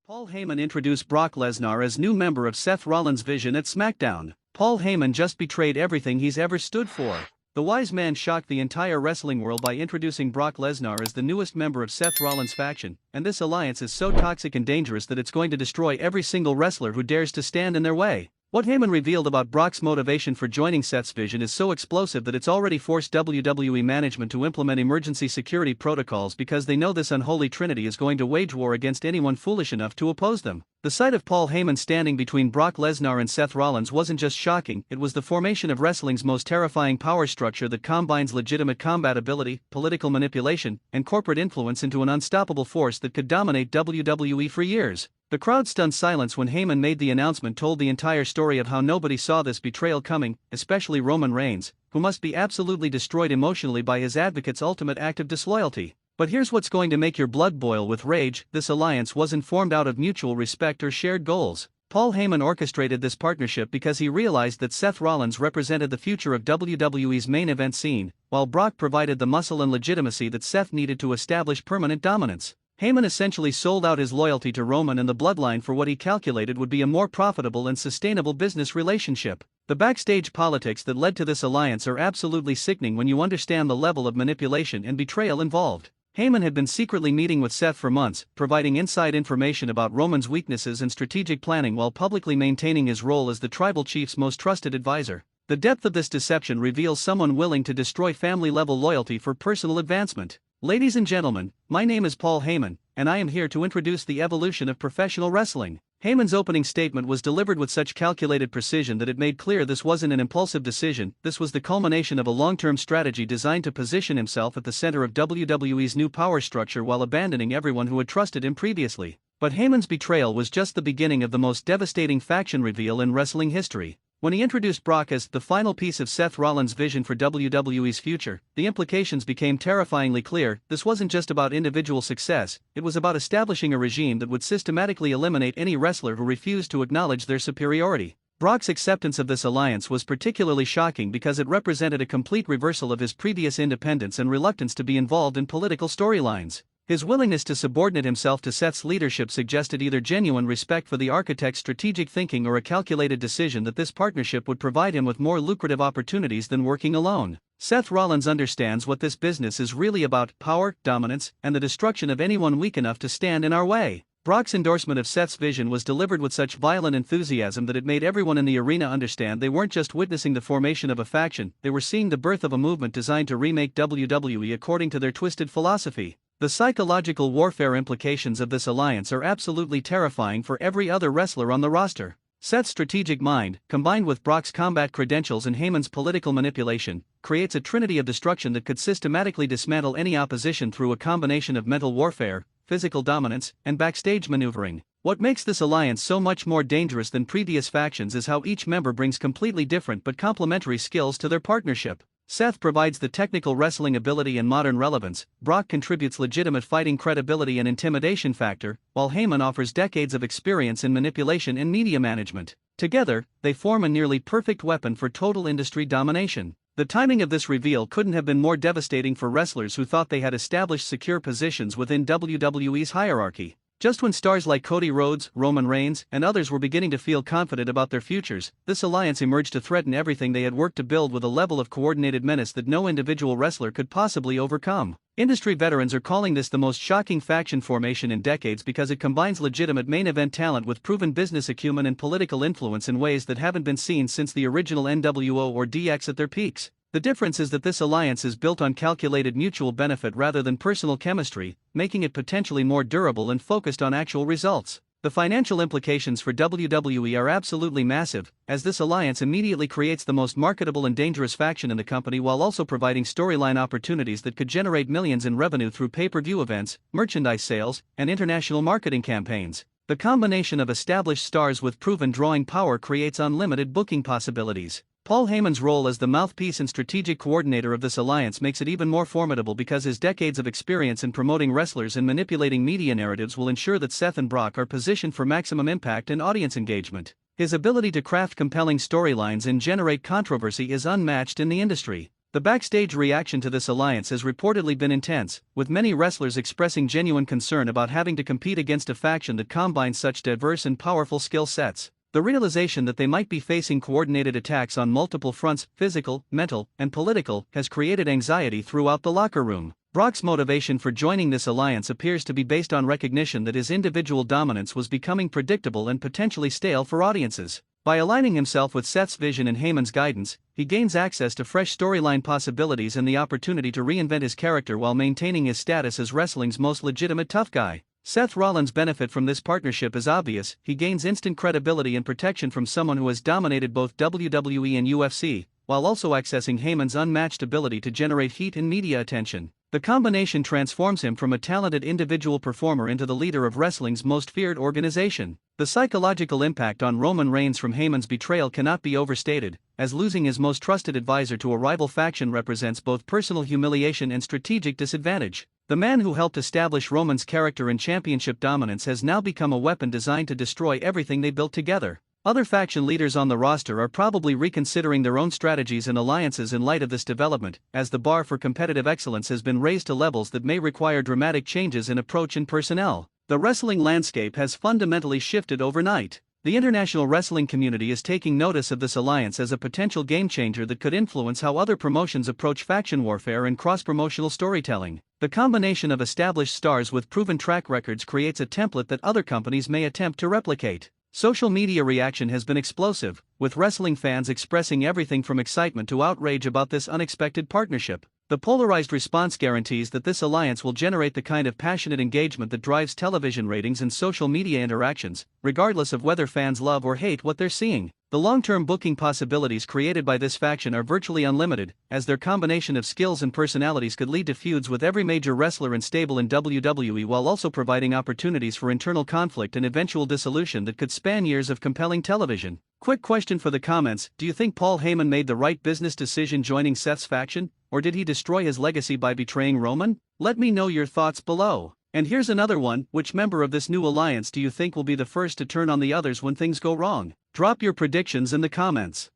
Paul Heyman introduced Brock Lesnar as new member of Seth Rollins Vision at SmackDown. Paul Heyman just betrayed everything he's ever stood for. The wise man shocked the entire wrestling world by introducing Brock Lesnar as the newest member of Seth Rollins' faction, and this alliance is so toxic and dangerous that it's going to destroy every single wrestler who dares to stand in their way. What Heyman revealed about Brock's motivation for joining Seth's vision is so explosive that it's already forced WWE management to implement emergency security protocols because they know this unholy trinity is going to wage war against anyone foolish enough to oppose them. The sight of Paul Heyman standing between Brock Lesnar and Seth Rollins wasn't just shocking, it was the formation of wrestling's most terrifying power structure that combines legitimate combat ability, political manipulation, and corporate influence into an unstoppable force that could dominate WWE for years. The crowd's stunned silence when Heyman made the announcement told the entire story of how nobody saw this betrayal coming, especially Roman Reigns, who must be absolutely destroyed emotionally by his advocate's ultimate act of disloyalty. But here's what's going to make your blood boil with rage: this alliance wasn't formed out of mutual respect or shared goals. Paul Heyman orchestrated this partnership because he realized that Seth Rollins represented the future of WWE's main event scene, while Brock provided the muscle and legitimacy that Seth needed to establish permanent dominance. Heyman essentially sold out his loyalty to Roman and the bloodline for what he calculated would be a more profitable and sustainable business relationship. The backstage politics that led to this alliance are absolutely sickening when you understand the level of manipulation and betrayal involved. Heyman had been secretly meeting with Seth for months, providing inside information about Roman's weaknesses and strategic planning while publicly maintaining his role as the tribal chief's most trusted advisor. The depth of this deception reveals someone willing to destroy family-level loyalty for personal advancement. Ladies and gentlemen, my name is Paul Heyman, and I am here to introduce the evolution of professional wrestling. Heyman's opening statement was delivered with such calculated precision that it made clear this wasn't an impulsive decision, this was the culmination of a long-term strategy designed to position himself at the center of WWE's new power structure while abandoning everyone who had trusted him previously. But Heyman's betrayal was just the beginning of the most devastating faction reveal in wrestling history. When he introduced Brock as the final piece of Seth Rollins' vision for WWE's future, the implications became terrifyingly clear. This wasn't just about individual success, it was about establishing a regime that would systematically eliminate any wrestler who refused to acknowledge their superiority. Brock's acceptance of this alliance was particularly shocking because it represented a complete reversal of his previous independence and reluctance to be involved in political storylines. His willingness to subordinate himself to Seth's leadership suggested either genuine respect for the architect's strategic thinking or a calculated decision that this partnership would provide him with more lucrative opportunities than working alone. Seth Rollins understands what this business is really about: power, dominance, and the destruction of anyone weak enough to stand in our way. Brock's endorsement of Seth's vision was delivered with such violent enthusiasm that it made everyone in the arena understand they weren't just witnessing the formation of a faction, they were seeing the birth of a movement designed to remake WWE according to their twisted philosophy. The psychological warfare implications of this alliance are absolutely terrifying for every other wrestler on the roster. Seth's strategic mind, combined with Brock's combat credentials and Heyman's political manipulation, creates a trinity of destruction that could systematically dismantle any opposition through a combination of mental warfare, physical dominance, and backstage maneuvering. What makes this alliance so much more dangerous than previous factions is how each member brings completely different but complementary skills to their partnership. Seth provides the technical wrestling ability and modern relevance, Brock contributes legitimate fighting credibility and intimidation factor, while Heyman offers decades of experience in manipulation and media management. Together, they form a nearly perfect weapon for total industry domination. The timing of this reveal couldn't have been more devastating for wrestlers who thought they had established secure positions within WWE's hierarchy. Just when stars like Cody Rhodes, Roman Reigns, and others were beginning to feel confident about their futures, this alliance emerged to threaten everything they had worked to build with a level of coordinated menace that no individual wrestler could possibly overcome. Industry veterans are calling this the most shocking faction formation in decades because it combines legitimate main event talent with proven business acumen and political influence in ways that haven't been seen since the original NWO or DX at their peaks. The difference is that this alliance is built on calculated mutual benefit rather than personal chemistry, making it potentially more durable and focused on actual results. The financial implications for WWE are absolutely massive, as this alliance immediately creates the most marketable and dangerous faction in the company while also providing storyline opportunities that could generate millions in revenue through pay-per-view events, merchandise sales, and international marketing campaigns. The combination of established stars with proven drawing power creates unlimited booking possibilities. Paul Heyman's role as the mouthpiece and strategic coordinator of this alliance makes it even more formidable because his decades of experience in promoting wrestlers and manipulating media narratives will ensure that Seth and Brock are positioned for maximum impact and audience engagement. His ability to craft compelling storylines and generate controversy is unmatched in the industry. The backstage reaction to this alliance has reportedly been intense, with many wrestlers expressing genuine concern about having to compete against a faction that combines such diverse and powerful skill sets. The realization that they might be facing coordinated attacks on multiple fronts, physical, mental, and political, has created anxiety throughout the locker room. Brock's motivation for joining this alliance appears to be based on recognition that his individual dominance was becoming predictable and potentially stale for audiences. By aligning himself with Seth's vision and Heyman's guidance, he gains access to fresh storyline possibilities and the opportunity to reinvent his character while maintaining his status as wrestling's most legitimate tough guy. Seth Rollins' benefit from this partnership is obvious. He gains instant credibility and protection from someone who has dominated both WWE and UFC, while also accessing Heyman's unmatched ability to generate heat and media attention. The combination transforms him from a talented individual performer into the leader of wrestling's most feared organization. The psychological impact on Roman Reigns from Heyman's betrayal cannot be overstated, as losing his most trusted advisor to a rival faction represents both personal humiliation and strategic disadvantage. The man who helped establish Roman's character and championship dominance has now become a weapon designed to destroy everything they built together. Other faction leaders on the roster are probably reconsidering their own strategies and alliances in light of this development, as the bar for competitive excellence has been raised to levels that may require dramatic changes in approach and personnel. The wrestling landscape has fundamentally shifted overnight. The international wrestling community is taking notice of this alliance as a potential game-changer that could influence how other promotions approach faction warfare and cross-promotional storytelling. The combination of established stars with proven track records creates a template that other companies may attempt to replicate. Social media reaction has been explosive, with wrestling fans expressing everything from excitement to outrage about this unexpected partnership. The polarized response guarantees that this alliance will generate the kind of passionate engagement that drives television ratings and social media interactions, regardless of whether fans love or hate what they're seeing. The long-term booking possibilities created by this faction are virtually unlimited, as their combination of skills and personalities could lead to feuds with every major wrestler and stable in WWE, while also providing opportunities for internal conflict and eventual dissolution that could span years of compelling television. Quick question for the comments: do you think Paul Heyman made the right business decision joining Seth's faction, or did he destroy his legacy by betraying Roman? Let me know your thoughts below. And here's another one: which member of this new alliance do you think will be the first to turn on the others when things go wrong? Drop your predictions in the comments.